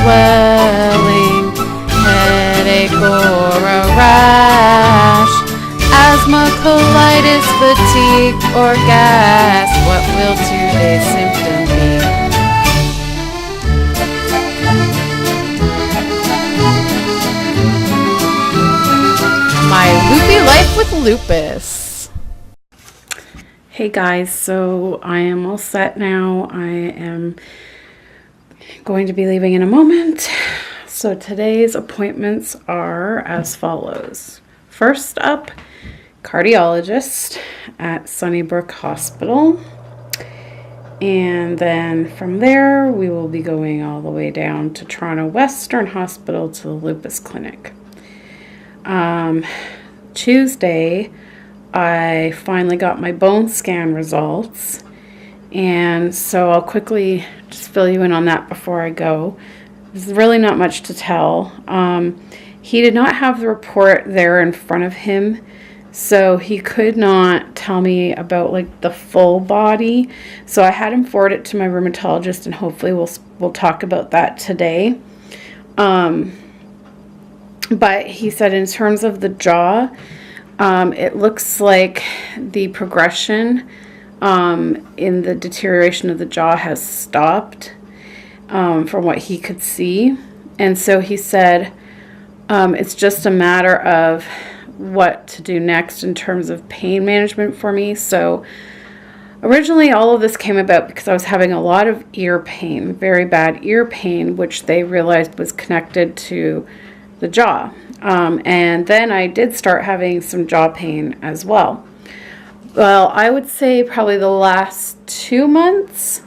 swelling, headache or a rash, asthma, colitis, fatigue, or gas. What will today's symptom be? My loopy life with lupus. Hey guys, so I am all set now. I am going to be leaving in a moment. So today's appointments are as follows. First up, cardiologist at Sunnybrook Hospital. And then from there, we will be going all the way down to Toronto Western Hospital to the Lupus Clinic. Tuesday, I finally got my bone scan results, and so I'll quickly just fill you in on that before I go. There's really not much to tell. He did not have the report there in front of him, so he could not tell me about like the full body. So I had him forward it to my rheumatologist, and hopefully we'll talk about that today. But he said in terms of the jaw, it looks like the progression in the deterioration of the jaw has stopped from what he could see. And so he said it's just a matter of what to do next in terms of pain management for me. So originally all of this came about because I was having a lot of ear pain, very bad ear pain, which they realized was connected to the jaw. And then I did start having some jaw pain as well. Well, I would say probably the last 2 months,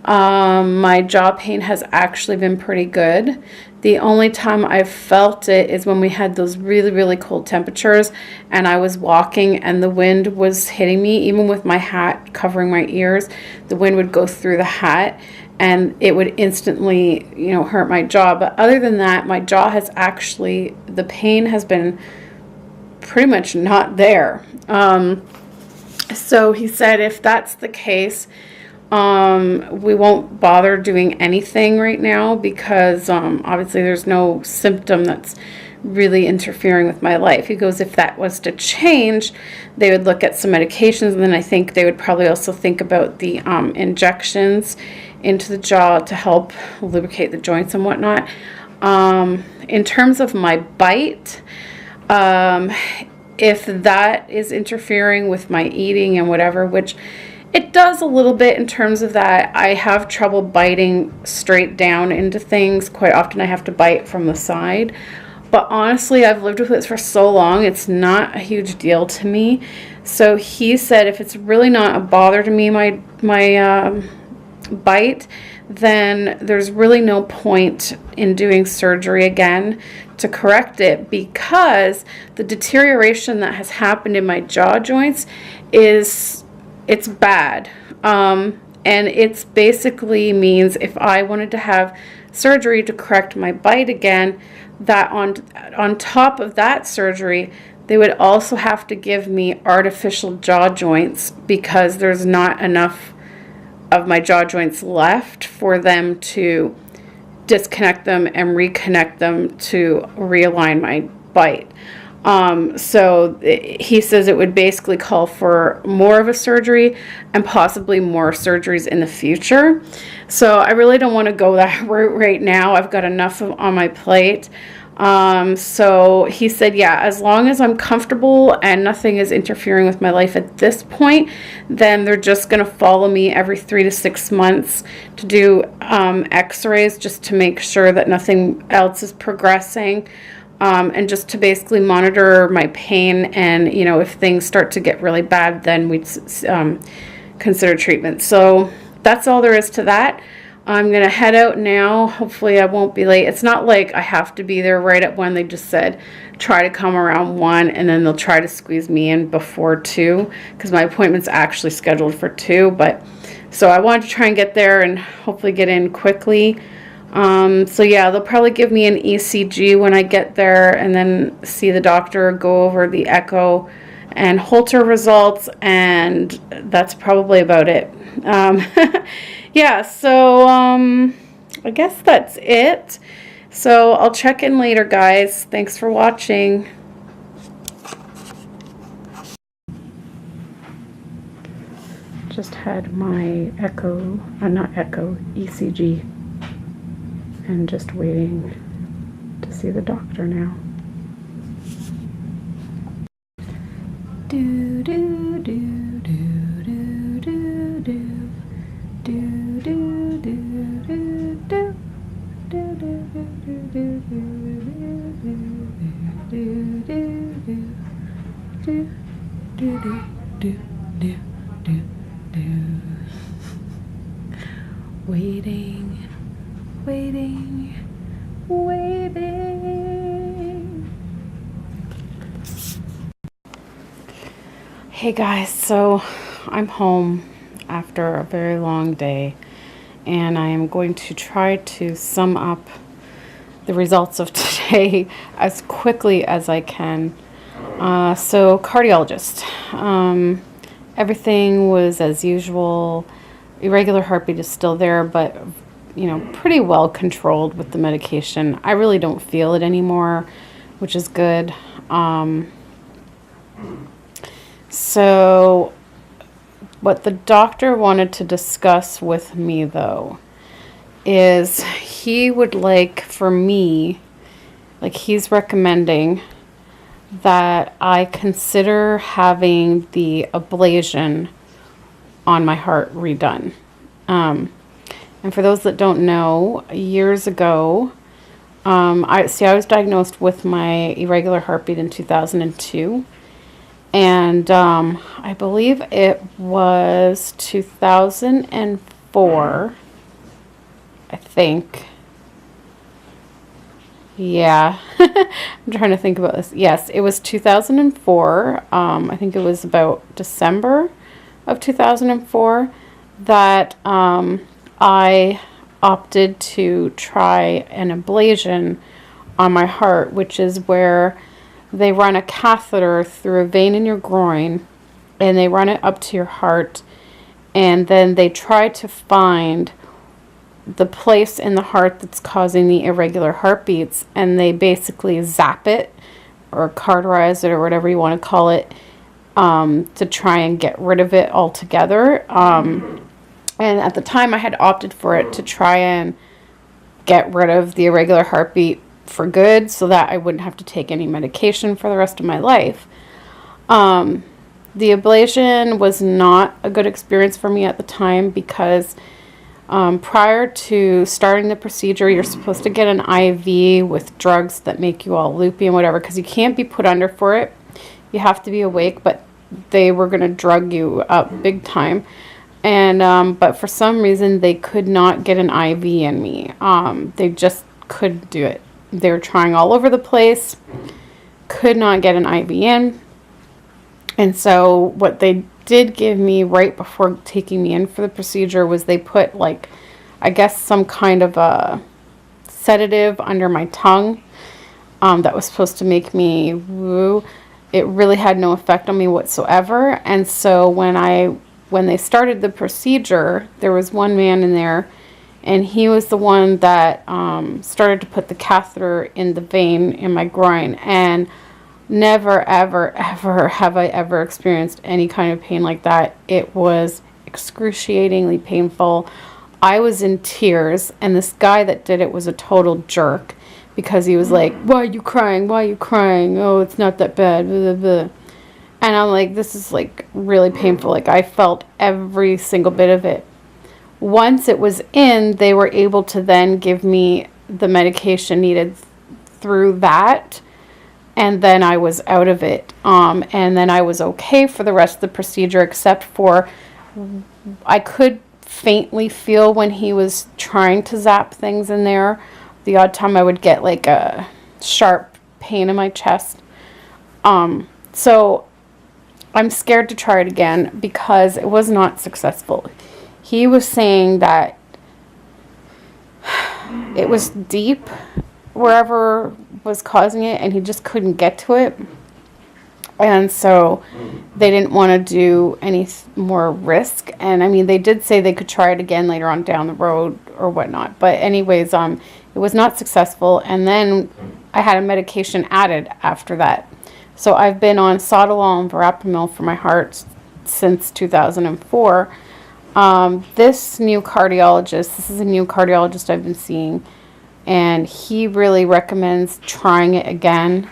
my jaw pain has actually been pretty good. The only time I've felt it is when we had those really, really cold temperatures and I was walking and the wind was hitting me, even with my hat covering my ears. The wind would go through the hat and it would instantly, hurt my jaw. But other than that, my jaw has actually, the pain has been pretty much not there. So he said if that's the case, we won't bother doing anything right now because obviously there's no symptom that's really interfering with my life. He goes, if that was to change, they would look at some medications, and then I think they would probably also think about the injections into the jaw to help lubricate the joints and whatnot. In terms of my bite, if that is interfering with my eating and whatever, which it does a little bit in terms of that, I have trouble biting straight down into things. Quite often I have to bite from the side. But honestly, I've lived with it for so long, it's not a huge deal to me. So he said if it's really not a bother to me, my bite, then there's really no point in doing surgery again to correct it, because the deterioration that has happened in my jaw joints it's bad. And it's basically means if I wanted to have surgery to correct my bite again, that on top of that surgery, they would also have to give me artificial jaw joints because there's not enough of my jaw joints left for them to disconnect them and reconnect them to realign my bite. So he says it would basically call for more of a surgery and possibly more surgeries in the future. So I really don't want to go that route right now. I've got enough on my plate. So he said, yeah, as long as I'm comfortable and nothing is interfering with my life at this point, then they're just going to follow me every 3 to 6 months to do x-rays just to make sure that nothing else is progressing. And just to basically monitor my pain, and if things start to get really bad, then we'd consider treatment. So that's all there is to that. I'm gonna head out now. Hopefully I won't be late. It's not like I have to be there right at 1. They just said try to come around 1, and then they'll try to squeeze me in before 2 because my appointment's actually scheduled for 2. But so I wanted to try and get there and hopefully get in quickly. So yeah, they'll probably give me an ECG when I get there, and then see the doctor, go over the echo and Holter results, and that's probably about it. Yeah, so I guess that's it. So I'll check in later, guys. Thanks for watching. Just had my ECG, and just waiting to see the doctor now. Do do do do do do do do do do do. Waiting, waiting, waiting. Hey guys, so I'm home after a very long day, and I am going to try to sum up the results of today as quickly as I can. So cardiologist, everything was as usual. Irregular heartbeat is still there, but you know, pretty well controlled with the medication. I really don't feel it anymore, which is good. So what the doctor wanted to discuss with me, though, is he would like for me, like he's recommending that I consider having the ablation on my heart redone. And for those that don't know, years ago, I was diagnosed with my irregular heartbeat in 2002. And I believe it was 2004, I think. Yeah, I'm trying to think about this. Yes, it was 2004. I think it was about December of 2004 that I opted to try an ablation on my heart, which is where they run a catheter through a vein in your groin and they run it up to your heart, and then they try to find the place in the heart that's causing the irregular heartbeats, and they basically zap it or cauterize it or whatever you want to call it, to try and get rid of it altogether. And at the time I had opted for it to try and get rid of the irregular heartbeat for good so that I wouldn't have to take any medication for the rest of my life. The ablation was not a good experience for me at the time because prior to starting the procedure, you're supposed to get an IV with drugs that make you all loopy and whatever, because you can't be put under for it. You have to be awake, but they were going to drug you up big time. And but for some reason, they could not get an IV in me. They just couldn't do it. They were trying all over the place, could not get an IV in. And so what they did give me right before taking me in for the procedure was they put, like, I guess some kind of a sedative under my tongue that was supposed to make me woo. It really had no effect on me whatsoever. And so when they started the procedure, there was one man in there, and he was the one that started to put the catheter in the vein in my groin. And never, ever, ever have I ever experienced any kind of pain like that. It was excruciatingly painful. I was in tears, and this guy that did it was a total jerk because he was like, "Why are you crying? Why are you crying? Oh, it's not that bad." Blah, blah, blah. And I'm like, this is like really painful. Like, I felt every single bit of it. Once it was in, they were able to then give me the medication needed through that. And then I was out of it. And then I was okay for the rest of the procedure, except for I could faintly feel when he was trying to zap things in there. The odd time I would get like a sharp pain in my chest. So I'm scared to try it again because it was not successful. He was saying that it was deep wherever was causing it, and he just couldn't get to it. And so they didn't want to do any more risk. And I mean, they did say they could try it again later on down the road or whatnot. But anyways, It was not successful, and then I had a medication added after that. So I've been on sotalol and verapamil for my heart since 2004. This new cardiologist, this is a new cardiologist I've been seeing, and he really recommends trying it again,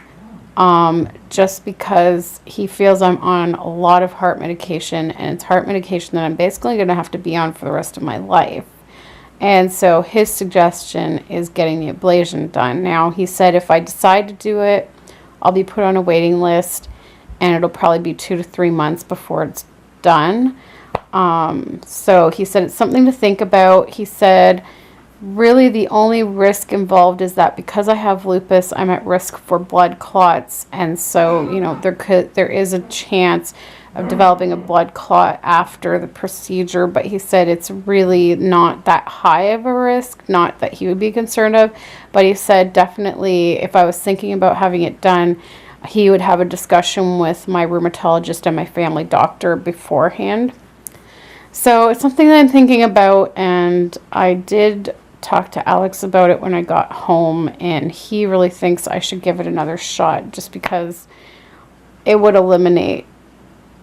just because he feels I'm on a lot of heart medication, and it's heart medication that I'm basically going to have to be on for the rest of my life. And so his suggestion is getting the ablation done. Now, he said if I decide to do it, I'll be put on a waiting list, and it'll probably be 2 to 3 months before it's done. So he said it's something to think about. He said really the only risk involved is that because I have lupus, I'm at risk for blood clots, and so there is a chance of developing a blood clot after the procedure, but he said it's really not that high of a risk, not that he would be concerned of, but he said definitely if I was thinking about having it done, he would have a discussion with my rheumatologist and my family doctor beforehand. So it's something that I'm thinking about, and I did talk to Alex about it when I got home, and he really thinks I should give it another shot just because it would eliminate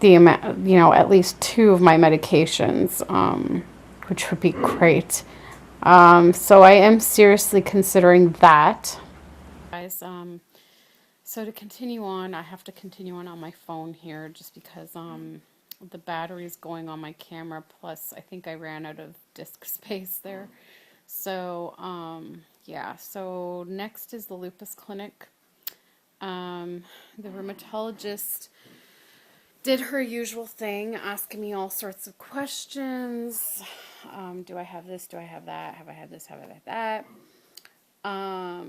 the amount, at least 2 of my medications, which would be great. So I am seriously considering that. Guys, so to continue on, I have to continue on my phone here just because the battery is going on my camera, plus I think I ran out of disk space there. So yeah, so next is the Lupus Clinic. The rheumatologist did her usual thing, asking me all sorts of questions. Do I have this? Do I have that? Have I had this? Have I had that?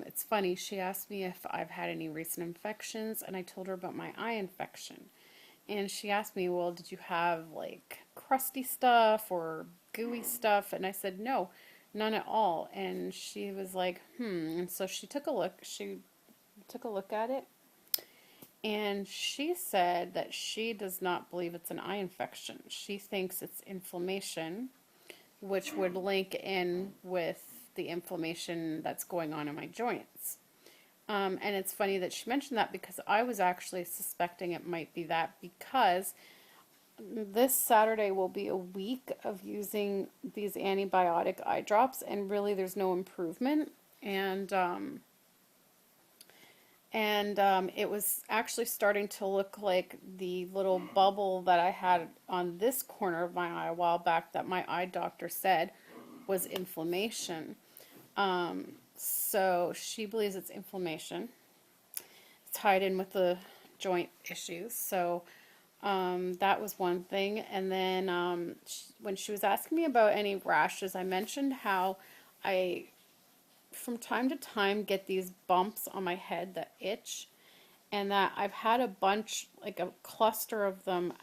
It's funny, she asked me if I've had any recent infections, and I told her about my eye infection. And she asked me, well, did you have like crusty stuff or gooey stuff? And I said, no, none at all. And she was like, And so she took a look. She took a look at it. And she said that she does not believe it's an eye infection. She thinks it's inflammation, which would link in with the inflammation that's going on in my joints. And it's funny that she mentioned that because I was actually suspecting it might be that, because this Saturday will be a week of using these antibiotic eye drops, and really there's no improvement. And it was actually starting to look like the little bubble that I had on this corner of my eye a while back that my eye doctor said was inflammation. So she believes it's inflammation. It's tied in with the joint issues. So that was one thing. And then when she was asking me about any rashes, I mentioned how I, from time to time, get these bumps on my head that itch, and that I've had a bunch, like a cluster of them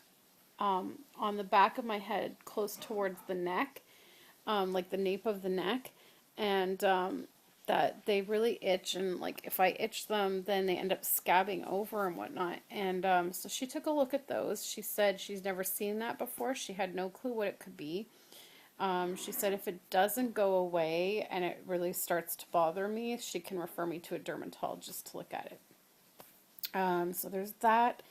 on the back of my head close towards the neck, like the nape of the neck, and that they really itch, and like if I itch them, then they end up scabbing over and whatnot. And so she took a look at those. She said she's never seen that before. She had no clue what it could be. She said if it doesn't go away and it really starts to bother me, she can refer me to a dermatologist to look at it. So there's that.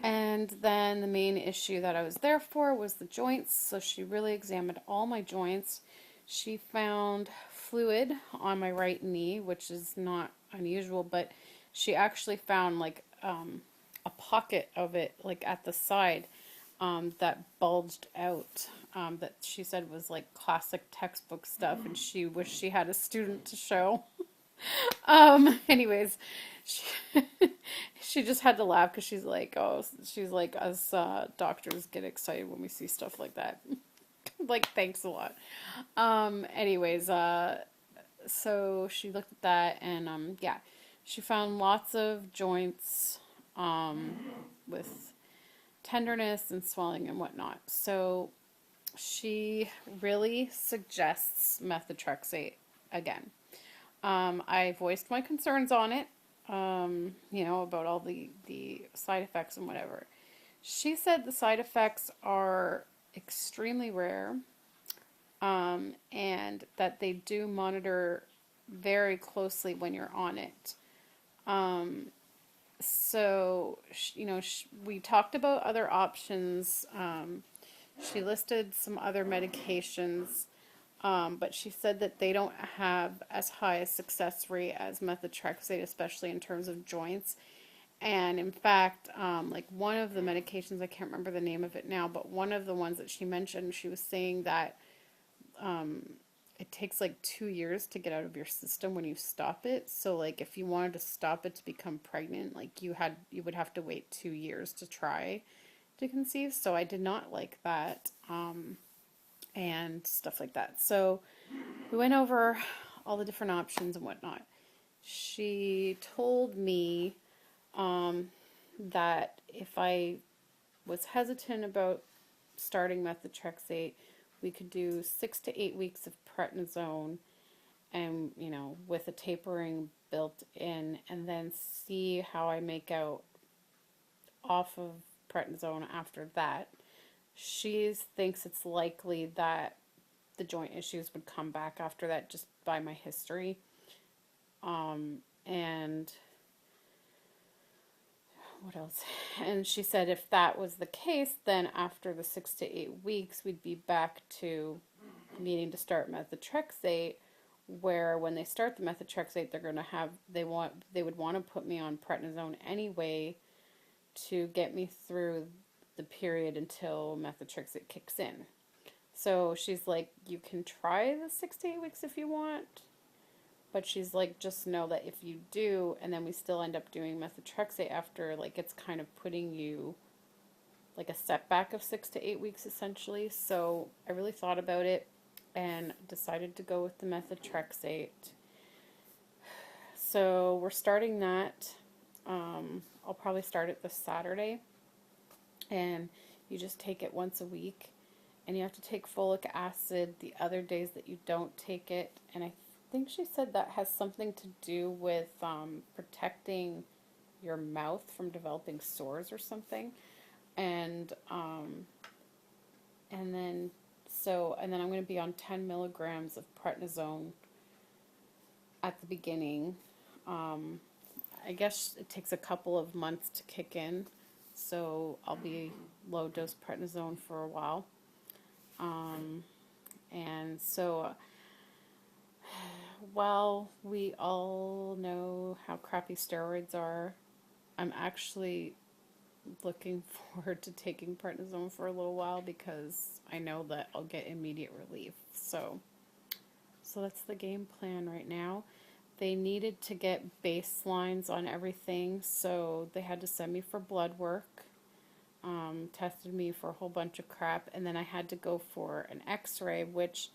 And then the main issue that I was there for was the joints. So she really examined all my joints. She found fluid on my right knee, which is not unusual, but she actually found like a pocket of it, like at the side, that bulged out, that she said was like classic textbook stuff, and she wished she had a student to show. Anyways, she, she just had to laugh because she's like, us doctors get excited when we see stuff like that. Like, thanks a lot. Anyways, so she looked at that, and yeah, she found lots of joints with tenderness and swelling and whatnot. So she really suggests methotrexate again. I voiced my concerns on it, about all the side effects and whatever. She said the side effects are extremely rare, and that they do monitor very closely when you're on it. So, you know, we talked about other options. She listed some other medications, but she said that they don't have as high a success rate as methotrexate, especially in terms of joints. And in fact, like one of the medications, I can't remember the name of it now, but one of the ones that she mentioned, she was saying that it takes like 2 years to get out of your system when you stop it. So like if you wanted to stop it to become pregnant, like you would have to wait 2 years to try to conceive. So I did not like that, and stuff like that. So we went over all the different options and whatnot. She told me that if I was hesitant about starting methotrexate, we could do 6 to 8 weeks of prednisone, and you know, with a tapering built in, and then see how I make out off of prednisone after that. She thinks it's likely that the joint issues would come back after that, just by my history. And what else? And she said if that was the case, then after the 6 to 8 weeks, we'd be back to needing to start methotrexate. Where when they start the methotrexate, they're going to have they would want to put me on prednisone anyway to get me through the period until methotrexate kicks in. So she's like, you can try the 6 to 8 weeks if you want, but she's like, just know that if you do, and then we still end up doing methotrexate after, like, it's kind of putting you like a setback of 6 to 8 weeks essentially. So I really thought about it and decided to go with the methotrexate. So we're starting that. I'll probably start it this Saturday, and you just take it once a week, and you have to take folic acid the other days that you don't take it. And I think she said that has something to do with protecting your mouth from developing sores or something. And then I'm going to be on 10 milligrams of prednisone at the beginning. I guess it takes a couple of months to kick in, so I'll be low dose prednisone for a while. And so, while we all know how crappy steroids are, I'm actually looking forward to taking prednisone for a little while because I know that I'll get immediate relief. So that's the game plan right now. They needed to get baselines on everything, so they had to send me for blood work, tested me for a whole bunch of crap, and then I had to go for an x-ray, which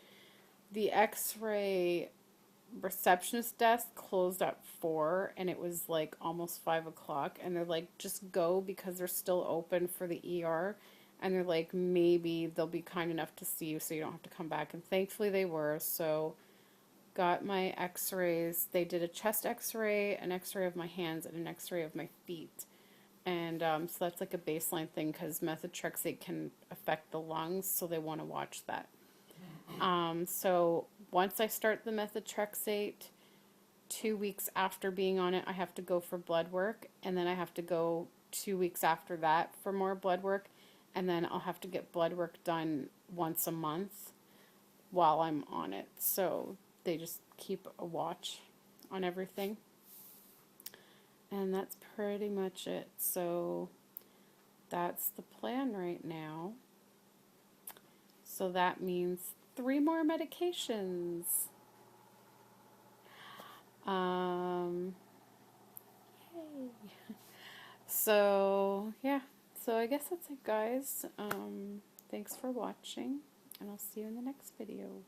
the x-ray receptionist desk closed at 4, and it was like almost 5 o'clock, and they're like, just go because they're still open for the ER, and they're like, maybe they'll be kind enough to see you so you don't have to come back. And thankfully they were. So got my x-rays. They did a chest x-ray, an x-ray of my hands, and an x-ray of my feet. And so that's like a baseline thing because methotrexate can affect the lungs, so they want to watch that. So once I start the methotrexate, 2 weeks after being on it, I have to go for blood work, and then I have to go 2 weeks after that for more blood work, and then I'll have to get blood work done once a month while I'm on it. So they just keep a watch on everything. And that's pretty much it. So that's the plan right now. So that means 3 more medications. Yay. So yeah, so I guess that's it, guys. Thanks for watching, and I'll see you in the next video.